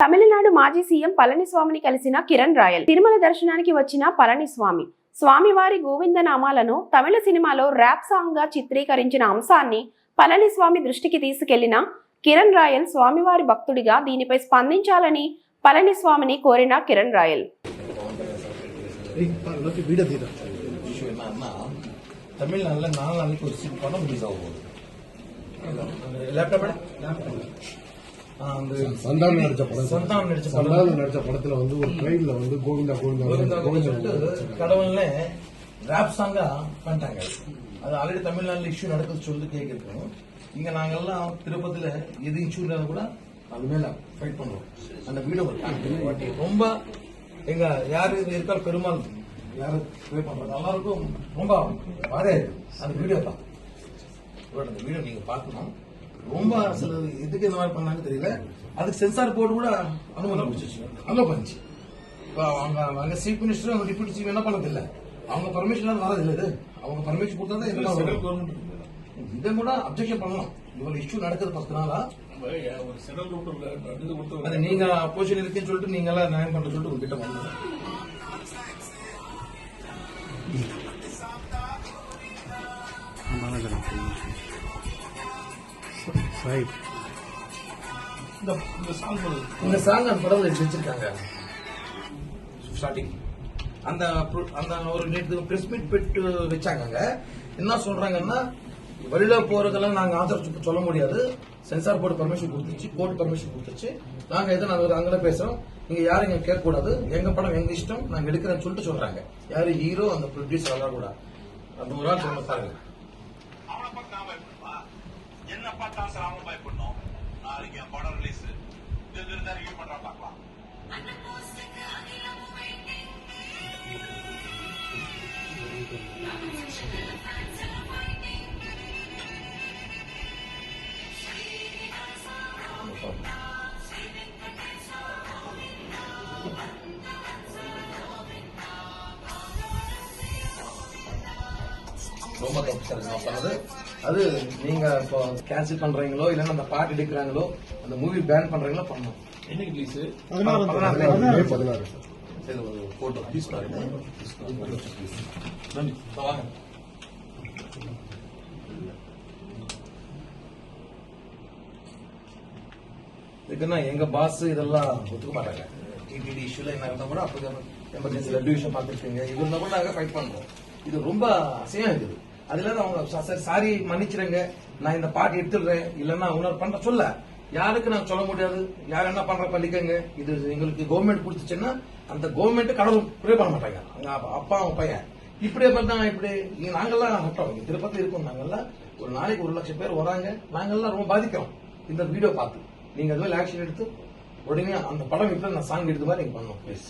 తమిళనాడు మాజీ సీఎం పళనిస్వామిని కలిసిన కిరణ్ రాయల్. తిరుమల దర్శనానికి వచ్చిన పళనిస్వామి స్వామివారి గోవిందనామాలను తమిళ సినిమాలో ర్యాప్ సాంగ్ గా చిత్రీకరించిన అంశాన్ని పళనిస్వామి దృష్టికి తీసుకెళ్లిన కిరణ్ రాయల్ స్వామివారి భక్తుడిగా దీనిపై స్పందించాలని పళనిస్వామిని కోరిన కిరణ్ రాయల్. தமிழ்நாட்டில் 4 நாளைக்கு ஒரு சீட் படம் ரிலீஸ் ஆக போகுது. சந்தானம் நடிச்ச படத்துல வந்து ஒரு ட்ரெயின்ல வந்து கோவிந்தா கடவுள்ல ராப் சாங்கா பண்ணிட்டாங்க. அது ஆல்ரெடி தமிழ்நாட்டில் இஷ்யூ நடக்குது சொல்லிட்டு கேட்கிறோம். இங்க நாங்கெல்லாம் திருப்பதியில எது இஷ்யூ இருந்தாலும் கூட அது மேல ஃபைட் பண்ணுவோம். அந்த வீடியோ ரொம்ப எங்க யாரு இருக்காரு பெருமாள் யாரு ப்ரே பண்றாங்க எல்லாருக்கும் ரொம்ப வாரே அந்த வீடியோ தான். அந்த வீடியோ நீங்க பார்க்கணும். ரொம்ப சில எதுக்கு இந்த மாதிரி பண்ணாங்க தெரியல. அதுக்கு சென்சார் போர்டு கூட அனுமதி பண்ணுச்சு. இப்போ அவங்க சீஃப் மினிஸ்டர் அவங்க டிப்யூட்டி சீஃப் என்ன பண்ணது இல்லை. அவங்க பர்மிஷன் வரது இல்லை. இது அவங்க பர்மிஷன் கொடுத்தா தான் இதை கூட அப்ஜெக்ஷன் பண்ணலாம். இவ்வளவு இஷ்யூ நடக்குது 10 நாளா. அது நீங்க அப்போசிஷன் இருக்குன்னு சொல்லிட்டு நீங்க எல்லாம் நியாயம் பண்ற சொல்லிட்டு உங்ககிட்ட வந்து இந்த சாங் அந்த படம் வச்சிருக்காங்க. ஸ்டார்டிங் அந்த ஒரு நேற்று பிரஸ் மீட் பெற்று வச்சாங்க. என்ன சொல்றாங்கன்னா வெளியில போறதெல்லாம் நாங்க ஆதரவு சொல்ல முடியாது. சென்சார் போர்டு பர்மிஷன் கொடுத்துச்சு, கோர்ட் பர்மிஷன் கொடுத்துச்சு. நாங்க எதை நாங்க அங்கே பேசுறோம். நீங்க யாரும் இங்க கேட்க கூடாது. எங்க படம் எங்க இஷ்டம் நாங்க எடுக்கிறேன்னு சொல்லிட்டு சொல்றாங்க. யாரு ஹீரோ அந்த ப்ரொடியூசர் எல்லாம் கூட அந்த ஒரு ஆள் சொல்ல பாருங்க. என்ன பார்த்தா சாம பயப்படணும். நாளைக்கு படம் ரிலீஸ் இருந்தா ரிவ்யூ பண்றா பார்க்கலாம். ரொம்ப தப்பு சார் நான் சொன்னது. அது நீங்க இப்போ கேன்சல் பண்றீங்களோ இல்லன்னா அந்த பாட்டு எடுக்கிறாங்களோ அந்த மூவி பேன் பண்றீங்களோ பண்ணணும். என்னைக்கு ரிலீஸ்? 16 சரி ஒரு போட்டோ ப்ளீஸ் பாருங்க. வாங்க. இதுக்குன்னா எங்க பாஸ் இதெல்லாம் ஒத்துக்க மாட்டாங்க. டிடிடி இஷ்யூல என்ன இருந்தா கூட அப்போ எமர்ஜென்சி லட்டு விஷயம் பார்த்துருக்கீங்க. இது இருந்தா கூட நாங்க ஃபைட் பண்றோம். இது ரொம்ப அசையம் இருக்குது. அதுல அவங்க சாரி மன்னிச்சிருங்க, நான் இந்த பாட்டு எடுத்துடுறேன் இல்லன்னா உணர் பண்ற சொல்ல யாருக்கு நான் சொல்ல முடியாது. யார் என்ன பண்ற பள்ளிக்கங்க. இது எங்களுக்கு கவர்மெண்ட் கொடுத்துச்சுன்னா அந்த கவர்மெண்ட் கடவுள் ப்ரே பண்ண மாட்டாங்க. அவங்க அப்பா அவங்க பையன் இப்படியே பண்ணா இப்படி நாங்கெல்லாம் கட்டோம். திருப்பதி இருக்கோம். நாங்கெல்லாம் ஒரு நாளைக்கு 1 லட்சம் பேர் வராங்க. நாங்கெல்லாம் ரொம்ப பாதிக்கிறோம் இந்த வீடியோ பார்த்து. நீங்க அது மாதிரி ஆக்ஷன் எடுத்து உடனே அந்த படம் இப்ப நான் சாங் எடுத்த மாதிரி நீங்க பண்ணணும் ப்ளீஸ்.